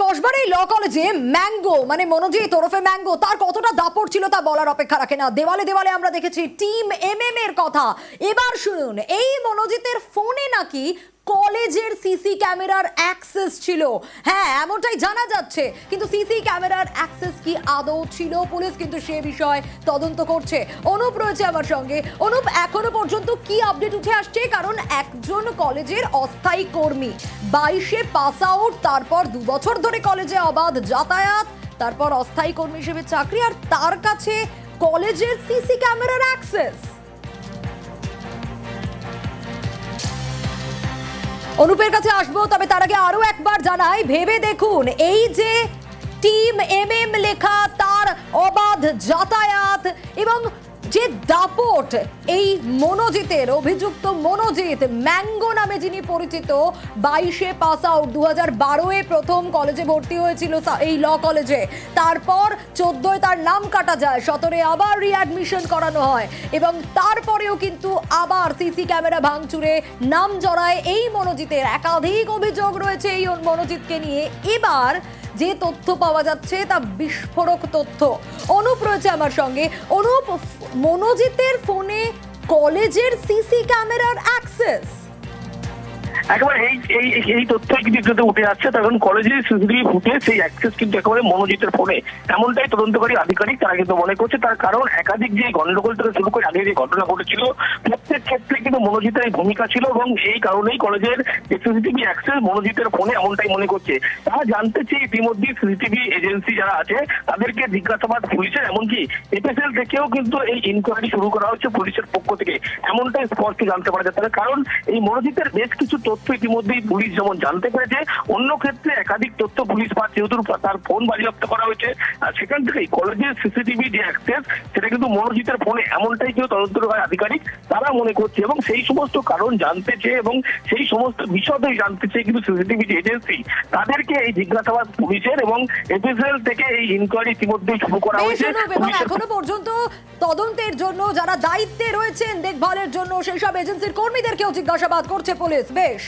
কসবার এই ল কলেজে ম্যাঙ্গো মানে মনোজিৎ ওরফে ম্যাঙ্গো তার কতটা দাপট ছিল তা বলার অপেক্ষা রাখে না। দেওয়ালে দেওয়ালে আমরা দেখেছি টিম এমএম এর কথা। এবার শুনুন, এই মনোজিতের ফোনে নাকি কলেজের সিসি ক্যামেরার অ্যাক্সেস ছিল। হ্যাঁ, এমনটাই জানা যাচ্ছে, কিন্তু সিসি ক্যামেরার অ্যাক্সেস কি আদৌ ছিল? পুলিশ কিন্তু সে বিষয়ে তদন্ত করছে। অনুপ রয়েছে আমার সঙ্গে। অনুপ, এখনো পর্যন্ত কি আপডেট উঠে আসছে? কারণ একজন কলেজের অস্থায়ী কর্মী 22-এ পাস আউট, তারপর 2 বছর ধরে কলেজে অবাধ যাতায়াত, তারপর অস্থায়ী কর্মী হিসেবে চাকরি, আর তার কাছে কলেজের সিসি ক্যামেরার অ্যাক্সেস। অনুপের কাছে আসবো, তবে তার আগে আরো একবার জানাই, ভেবে দেখুন এই যে টিম এমএম লেখা, তার অবাধ যাতায়াত এবং যে দাপট, এই মনোজিতের, অভিযুক্ত মনোজিৎ ম্যাঙ্গো নামে যিনি পরিচিত, 22-এ পাস আউট, 2012-এ প্রথম কলেজে ভর্তি হয়েছিল এই ল কলেজে, তারপর 14-এ তার নাম কাটা যায়, 17-এ আবার রিঅ্যাডমিশন করানো হয় এবং তারপরেও কিন্তু আবার সিসি ক্যামেরা ভাঙচুরে নাম জড়ায় এই মনোজিতের। একাধিক অভিযোগ রয়েছে এই মনোজিৎকে নিয়ে। এবার যে তথ্য পাওয়া যাচ্ছে তা বিস্ফোরক তথ্য। অনুপ রয়েছে আমার সঙ্গে। অনুপ, মনোজিতের ফোনে কলেজের সিসি ক্যামেরার অ্যাক্সেস একেবারে এই তথ্যই কিন্তু উঠে আসছে। তখন কলেজের সিসিটিভি ফুটেজ, সেই অ্যাক্সেস কিন্তু একেবারে মনোজিতের ফোনে, এমনটাই তদন্তকারী আধিকারিক তারা কিন্তু মনে করছে। তার কারণ একাধিক যে গন্ডগোল থেকে শুরু করে আগে যে ঘটনা ঘটেছিল, প্রত্যেক ক্ষেত্রে কিন্তু মনোজিতের ভূমিকা ছিল এবং এই কারণেই কলেজের সিসিটিভি অ্যাক্সেস মনোজিতের ফোনে, এমনটাই মনে করছে। তারা জানতে চেয়ে ইতিমধ্যে সিসিটিভি এজেন্সি যারা আছে তাদেরকে জিজ্ঞাসাবাদ পুলিশের, এমনকি এফএসএল থেকেও কিন্তু এই ইনকোয়ারি শুরু করা হচ্ছে পুলিশের পক্ষ থেকে, এমনটাই স্পষ্ট জানতে পারা যাচ্ছে। কারণ এই মনোজিতের বেশ কিছু তথ্য ইতিমধ্যেই পুলিশ যেমন জানতে পেরেছে, অন্য ক্ষেত্রে একাধিক তথ্য পুলিশ পাচ্ছে। যেহেতু তার ফোন বাজেয়াপ্ত করা হয়েছে, আর সেখান থেকেই কলেজের সিসিটিভি যে অ্যাক্সেস সেটা কিন্তু মনোজিতের ফোনে, এমনটাই কেউ তদন্তকারী আধিকারিক তারা মনে করছে। এবং সেই সমস্ত কারণ জানতে চেয়ে এবং সেই সমস্ত বিষয় জানতে চেয়ে কিন্তু সিসিটিভি যে এজেন্সি তাদেরকে এই জিজ্ঞাসাবাদ পুলিশের এবং এফএসএল থেকে এই ইনকোয়ারি ইতিমধ্যেই শুরু করা হয়েছে। এখনো পর্যন্ত তদন্তের জন্য যারা দায়িত্বে রয়েছেন, দেখভালের জন্য সেই সব এজেন্সির কর্মীদেরকেও জিজ্ঞাসাবাদ করছে পুলিশ। বেশ,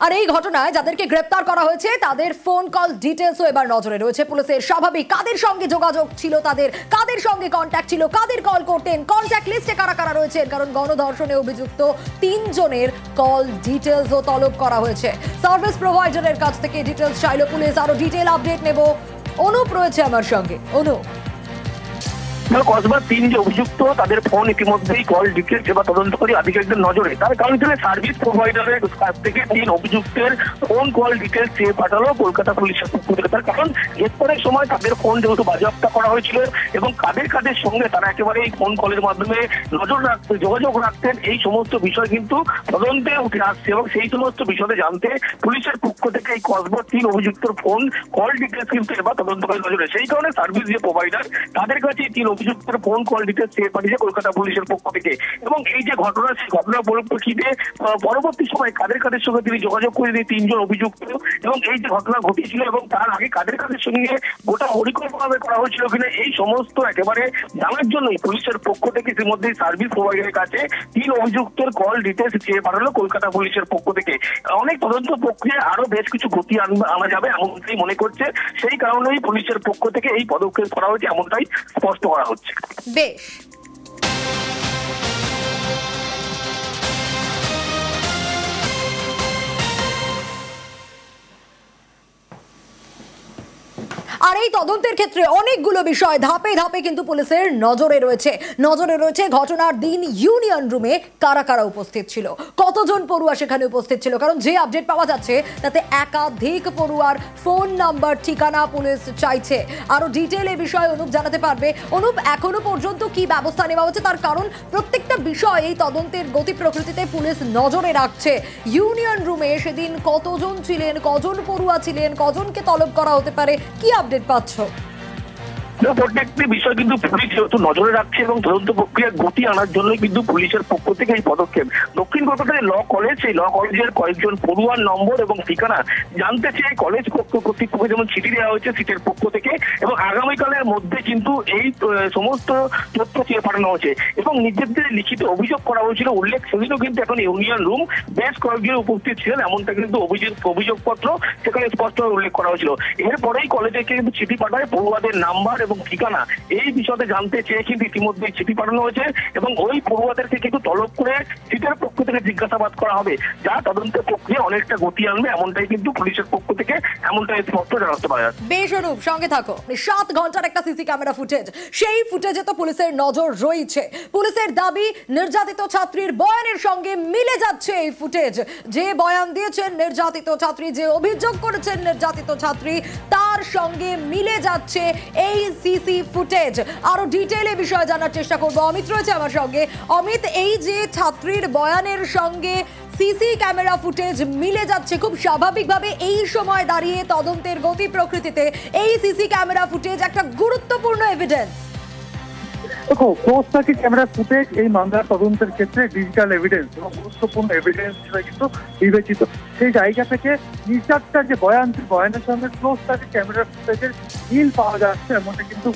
আর এই ঘটনায় যাদেরকে গ্রেপ্তার করা হয়েছে তাদের ফোন কল ডিটেলসও এবার নজরে রয়েছে পুলিশের। স্বাভাবিক, কাদের সঙ্গে যোগাযোগ ছিল তাদের, কাদের সঙ্গে কন্ট্যাক্ট ছিল, কাদের কল করতেন, কন্ট্যাক্ট লিস্টে কারা কারা রয়েছেন, কারণ গণধর্ষণে অভিযুক্ত 3 জনের কল ডিটেলসও তলব করা হয়েছে। সার্ভিস প্রোভাইডারের কাছ থেকে ডিটেলস চাইল পুলিশ। আরো ডিটেল আপডেট নেব। অনুপ রয়েছে আমার সঙ্গে। অনুপ, কসবার 3 যে অভিযুক্ত তাদের ফোন ইতিমধ্যেই কল ডিটেলস বা তদন্তকারী আধিকারিকদের নজরে। তার কারণ ছিল সার্ভিস প্রোভাইডারের কাছ থেকে 3 অভিযুক্তের ফোন কল ডিটেলস চেয়ে পাঠালো কলকাতা পুলিশের পক্ষ থেকে। তার কারণ গ্রেপ্তারের সময় তাদের ফোন যেহেতু বাজেয়াপ্ত করা হয়েছিল এবং কাদের কাদের সঙ্গে তারা একেবারে এই ফোন কলের মাধ্যমে নজর রাখতেন, যোগাযোগ রাখতেন, এই সমস্ত বিষয় কিন্তু তদন্তে উঠে আসছে এবং সেই সমস্ত বিষয়ে জানতে পুলিশের পক্ষ থেকে এই কসবার 3 অভিযুক্তর ফোন কল ডিটেলস কিন্তু এবার তদন্তকারী নজরে। সেই কারণে সার্ভিস যে প্রোভাইডার তাদের কাছে 3 অভিযুক্তের ফোন কল ডিটেলস চেয়ে পাঠিয়েছে কলকাতা পুলিশের পক্ষ থেকে। এবং এই যে ঘটনা, সেই ঘটনার পরিপ্রেক্ষিতে পরবর্তী সময় কাদের কাদের সঙ্গে তিনি যোগাযোগ করে দিয়ে 3 জন অভিযুক্ত এবং এই যে ঘটনা ঘটেছিল এবং তার আগে কাদের কাদের সঙ্গে গোটা পরিকল্পনা করা হয়েছিল কিনা, এই সমস্ত একেবারে জানার জন্যই পুলিশের পক্ষ থেকে ইতিমধ্যে সার্ভিস প্রোভাইডারের কাছে 3 অভিযুক্তের কল ডিটেলস চেয়ে পাঠালো কলকাতা পুলিশের পক্ষ থেকে। অনেক তদন্ত প্রক্রিয়া আরো বেশ কিছু গতি আনা যাবে এমনটাই মনে করছে। সেই কারণেই পুলিশের পক্ষ থেকে এই পদক্ষেপ করা হয়েছে, এমনটাই স্পষ্ট করা হচ্ছে। বেশ, আর এই তদন্তের ক্ষেত্রে অনেকগুলো বিষয় ধাপে ধাপে কিন্তু পুলিশের নজরে রয়েছে। ঘটনার দিন ইউনিয়ন রুমে কারা কারা উপস্থিত ছিল, কতজন পড়ুয়া সেখানে উপস্থিত ছিল, কারণ যে আপডেট পাওয়া যাচ্ছে তাতে একাধিক পড়ুয়ার ফোন নাম্বার, ঠিকানা পুলিশ চাইছে। আরো ডিটেল এই বিষয়ে অনুপ জানাতে পারবে। অনুপ, এখনো পর্যন্ত কি ব্যবস্থা নেওয়া হচ্ছে? তার কারণ প্রত্যেকটা বিষয় এই তদন্তের গতি প্রকৃতিতে পুলিশ নজরে রাখছে। ইউনিয়ন রুমে সেদিন কতজন ছিলেন, কজন পড়ুয়া ছিলেন, কজনকে তলব করা হতে পারে, কি আপডেট পাচ্ছ? প্রত্যেকটি বিষয় কিন্তু পুলিশ যেহেতু নজরে রাখছে এবং তদন্ত প্রক্রিয়া গতি আনার জন্য কিন্তু পুলিশের পক্ষ থেকে এই পদক্ষেপ। দক্ষিণ কলকাতায় ল কলেজ, সেই ল কলেজের কয়েকজন পড়ুয়ার নম্বর এবং ঠিকানা জানতে চেয়ে কলেজ কর্তৃপক্ষকে যেমন চিঠি দেওয়া হয়েছে সিটের পক্ষ থেকে, এবং আগামীকালের মধ্যে কিন্তু এই সমস্ত তথ্য চেয়ে পাঠানো হয়েছে এবং নিজেদের লিখিত অভিযোগ করা হয়েছিল। উল্লেখ সেদিনও কিন্তু এখন ইউনিয়ন রুম বেশ কয়েকজন উপস্থিত ছিলেন, এমনটা কিন্তু অভিযোগপত্র সেখানে স্পষ্টভাবে উল্লেখ করা হয়েছিল। এরপরেই কলেজে কিন্তু চিঠি পাঠায় পড়ুয়াদের নাম্বার এবং ঠিকানা এই বিষয়ে জানতে চেয়ে কিন্তু ইতিমধ্যে চিঠি পাঠানো হয়েছে এবং ওই পড়ুয়াদেরকে কিন্তু তলব করে সিটের পক্ষ থেকে জিজ্ঞাসাবাদ করা হবে, যা তদন্তের প্রক্রিয়া অনেকটা গতি আনবে, এমনটাই কিন্তু পুলিশের পক্ষ থেকে এমনটাই স্পষ্ট জানাতে পারা যাচ্ছে। বেশ অনুপ, সঙ্গে থাকো। 7 ঘন্টার একটা সিসি ক্যামেরা ফুটেজ, সেই ফুটেজে তো পুলিশের নজর রয়েছে। পুলিশের দাবি নির্যাতিত ছাত্রীর বয়ানের সঙ্গে মিলে যাচ্ছে এই ফুটেজ। যে বয়ান দিয়েছেন নির্যাতিত ছাত্রী, যে অভিযোগ করেছেন নির্যাতিত ছাত্রী, তার সঙ্গে মিলে যাচ্ছে এই সিসি ফুটেজ। আরো ডিটেইলে বিষয় জানার চেষ্টা করব। অমিত রয়েছে আমার সঙ্গে। অমিত, এই যে ছাত্রীর বয়ানের সঙ্গে সিসি ক্যামেরা ফুটেজ মিলে যাচ্ছে, খুব স্বাভাবিকভাবে এই সময় দাঁড়িয়ে তদন্তের গতি প্রকৃতিতে এই সিসি ক্যামেরা ফুটেজ একটা গুরুত্বপূর্ণ এভিডেন্স। দেখো, ক্লোজ সার্কিট ক্যামেরা ফুটেজ এই মামলার তদন্তের ক্ষেত্রে ডিজিটাল এভিডেন্স এবং গুরুত্বপূর্ণ এভিডেন্স হিসেবে কিন্তু বিবেচিত। সেই জায়গা থেকে নির্যাতিতার যে বয়ান, বয়ানের সঙ্গে ক্লোজ সার্কিট ক্যামেরা ফুটেজের মিল পাওয়া যাচ্ছে, এমনটা কিন্তু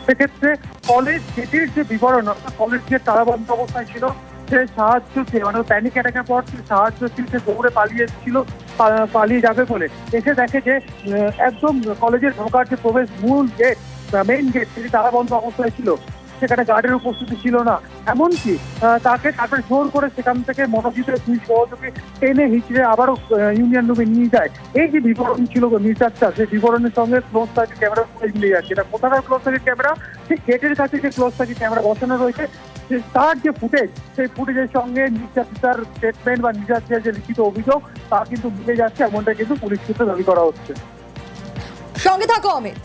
সেক্ষেত্রে কলেজ গেটের যে বিবরণ, কলেজ গেট তালাবন্ধ অবস্থায় ছিল, সে সাহায্য মানে প্যানিক অ্যাটাকের পর সাহায্য ছিল, সে দৌড়ে পালিয়ে যাবে বলে এসে দেখে যে একদম কলেজের ঢোকার যে প্রবেশ মূল গেট, মেইন গেট, সেটি তালাবন্ধ অবস্থায় ছিল। সেখানে গার্ডের উপস্থিতি ছিল না। এমনকি তাকে তারপরে জোর করে সেখান থেকে মনোজিতের 2 সহযোগী টেনে হিচড়ে আবারও ইউনিয়ন রুমে নিয়ে যায়। এই যে বিবরণ ছিল নির্যাতটা, সেই বিবরণের সঙ্গে ক্লোজ সার্কিট ক্যামেরা ফুটেজ মিলে যাচ্ছে। এটা কোথাকার ক্লোজ সার্কিট ক্যামেরা? সেই গেটের কাছে যে ক্লোজ সার্কিট ক্যামেরা বসানো রয়েছে, তার যে ফুটেজ, সেই ফুটেজের সঙ্গে নির্যাতিতার স্টেটমেন্ট বা নির্যাতিতার যে লিখিত অভিযোগ, তা কিন্তু মিলে যাচ্ছে, এমনটা কিন্তু পুলিশ সূত্রে দাবি করা হচ্ছে। সঙ্গে থাকো অমিত।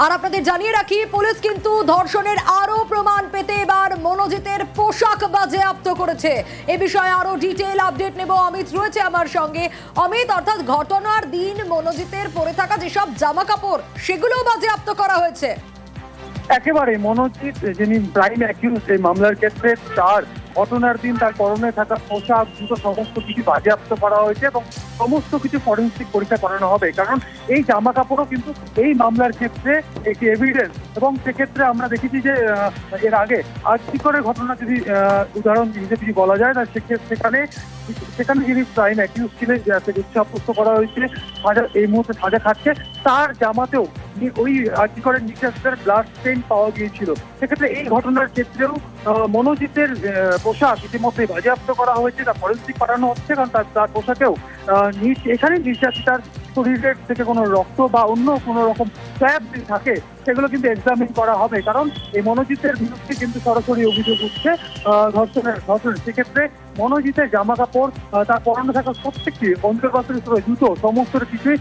আর আপনাদের জানিয়ে রাখি, পুলিশ কিন্তু ধর্ষণের আরো প্রমাণ পেতে এবার মনোজিতের পোশাক বাজেয়াপ্ত করেছে। এ বিষয়ে আরো ডিটেইল আপডেট নেব। অমিত রয়েছে আমার সঙ্গে। অমিত, অর্থাৎ ঘটনার দিন মনোজিতের পরে থাকা যেসব জামা কাপড়, সেগুলো বাজেয়াপ্ত করা হয়েছে। একেবারে মনোজিৎ, যিনি প্রাইম অ্যাকিউজ এই মামলার ক্ষেত্রে, তার ঘটনার দিন তার পরনে থাকা পোশাক, জুতো সমস্ত কিছু বাজেয়াপ্ত করা হয়েছে এবং সমস্ত কিছু ফরেনসিক পরীক্ষা করানো হবে। কারণ এই জামা কাপড়ও কিন্তু এই মামলার ক্ষেত্রে একটি এভিডেন্স। এবং সেক্ষেত্রে আমরা দেখেছি যে এর আগে আর্থিকরের ঘটনা যদি উদাহরণ হিসেবে যদি বলা যায়, না সেখানে যিনি প্রাইম অ্যাকিউজ ছিলেন, যাকে সাব্যস্ত করা হয়েছে, এই মুহূর্তে সাজা খাচ্ছে, তার জামাতেও ওই আর্থিকরের নির্যাতিতার ব্লাড স্টেইন পাওয়া গিয়েছিল। সেক্ষেত্রে এই ঘটনার ক্ষেত্রেও মনোজিতের পোশাক ইতিমধ্যে বাজেয়াপ্ত করা হয়েছে, তা ফরেনসিক পাঠানো হচ্ছে। কারণ তার পোশাকেও এখানে নির্যাতিতার শরীরের থেকে কোনো রক্ত বা অন্য কোনো রকম স্ল্যাব যদি থাকে, সেগুলো কিন্তু এক্সামিন করা হবে। কারণ এই মনোজিতের বিরুদ্ধে কিন্তু সরাসরি অভিযোগ উঠছে ধর্ষণের। সেক্ষেত্রে মনোজিতের জামা কাপড়, তার পরনে থাকা প্রত্যেকটি অন্তর্বাসের জুতো, সমস্ত কিছুই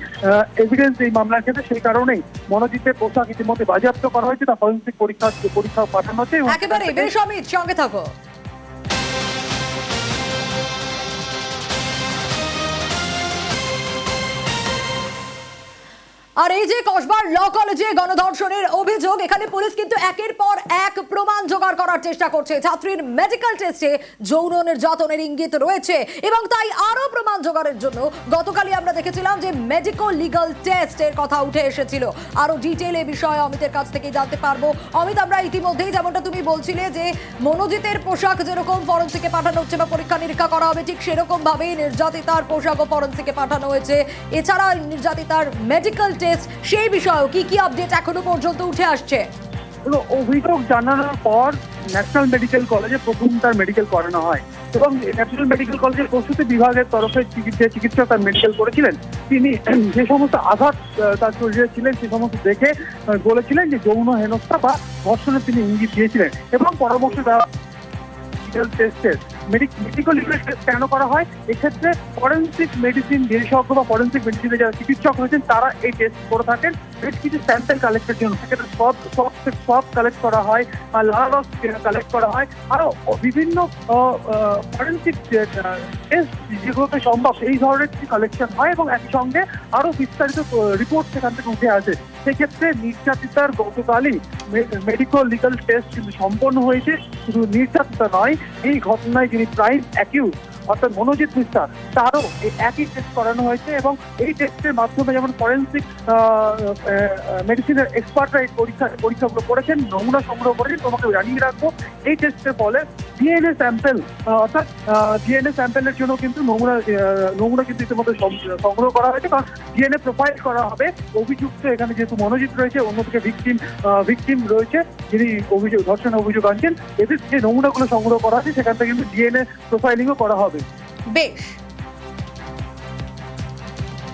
এভিডেন্স এই মামলার ক্ষেত্রে। সেই কারণেই মনোজিতের পোশাক ইতিমধ্যে বাজেয়াপ্ত করা হয়েছে, তা ফরেনসিক পরীক্ষা পাঠানো হচ্ছে। একেবারে বেশ অমিত, সঙ্গে থাকো। আর এই যে কসবার ল কলেজে গণধর্ষণের অভিযোগ, এখানে পুলিশ কিন্তু একের পর এক প্রমাণ জোগাড় করার চেষ্টা করছে। ছাত্রীর মেডিকেল টেস্টে যৌন নির্যাতনের ইঙ্গিত রয়েছে এবং তাই আরো প্রমাণ জোগাড়ের জন্য গতকালই আমরা দেখেছিলাম যে মেডিকো লিগাল টেস্টের কথা উঠে এসেছিল। আরো ডিটেইল এই বিষয়ে অমিতের কাছ থেকে জানতে পারবো। অমিত, আমরা ইতিমধ্যেই যেমনটা তুমি বলছিলে যে মনোজিতের পোশাক যেরকম ফরেনসিকে পাঠানো হচ্ছে বা পরীক্ষা নিরীক্ষা করা হবে, ঠিক সেরকম ভাবেই নির্যাতিতার পোশাকও ফরেনসিকে পাঠানো হয়েছে। এছাড়া নির্যাতিতার মেডিকেল সেই বিষয়েও কি কি আপডেট এখনো পর্যন্ত উঠে আসছে? অভিযোগ জানানোর পর ন্যাশনাল মেডিকেল কলেজে প্রথম তার মেডিকেল করানো হয় এবং ন্যাশনাল মেডিকেল কলেজের প্রসূতি বিভাগের তরফে চিকিৎসক তার মেডিকেল করেছিলেন। তিনি যে সমস্ত আঘাত তার শরীরে ছিলেন, সে সমস্ত দেখে বলেছিলেন যে যৌন হেনস্থা বা ধর্ষণের তিনি ইঙ্গিত দিয়েছিলেন এবং পরামর্শ দেওয়া টেস্টের মেডিকেল টেস্ট কেন করা হয়? এক্ষেত্রে ফরেন্সিক মেডিসিন বিশেষজ্ঞ বা ফরেন্সিক মেডিসিনের যারা চিকিৎসক রয়েছেন তারা এই টেস্ট করে থাকেন বেশ কিছু স্যাম্পেল কালেক্টের জন্য। সেক্ষেত্রে সব কালেক্ট করা হয়, লালারস কালেক্ট করা হয়, আরো বিভিন্ন ফরেন্সিক টেস্ট যেগুলোতে সম্ভব এই ধরনের কিছু কালেকশন হয় এবং একই সঙ্গে আরো বিস্তারিত রিপোর্ট সেখান থেকে উঠে আসে। সেক্ষেত্রে নির্যাতিতার গতকালই মেডিকেল লিগাল টেস্ট কিন্তু সম্পন্ন হয়েছে। শুধু নির্যাতিতা নয়, এই ঘটনায় যিনি প্রাইম অ্যাকিউজ অর্থাৎ মনোজিৎ মিশ্রা তারও এই একই টেস্ট করানো হয়েছে এবং এই টেস্টের মাধ্যমে যেমন ফরেন্সিক মেডিসিনের এক্সপার্টরা এই পরীক্ষাগুলো করেছেন, নমুনা সংগ্রহ করেছেন। তোমাকে জানিয়ে রাখবো এই টেস্টের ফলে ডিএনএ স্যাম্পেল অর্থাৎ ডিএনএ স্যাম্পেলের জন্য কিন্তু নমুনা কিন্তু ইতিমধ্যে সংগ্রহ করা হয়েছে, কারণ ডিএনএ প্রোফাইল করা হবে অভিযুক্ত। এখানে যেহেতু মনোজিৎ রয়েছে, অন্যদিকে ভিকটিম রয়েছে যিনি ধর্ষণের অভিযোগ আনছেন, এদের যে নমুনাগুলো সংগ্রহ করা আছে সেখান থেকে কিন্তু ডিএনএ প্রোফাইলিংও করা হবে। বেশ।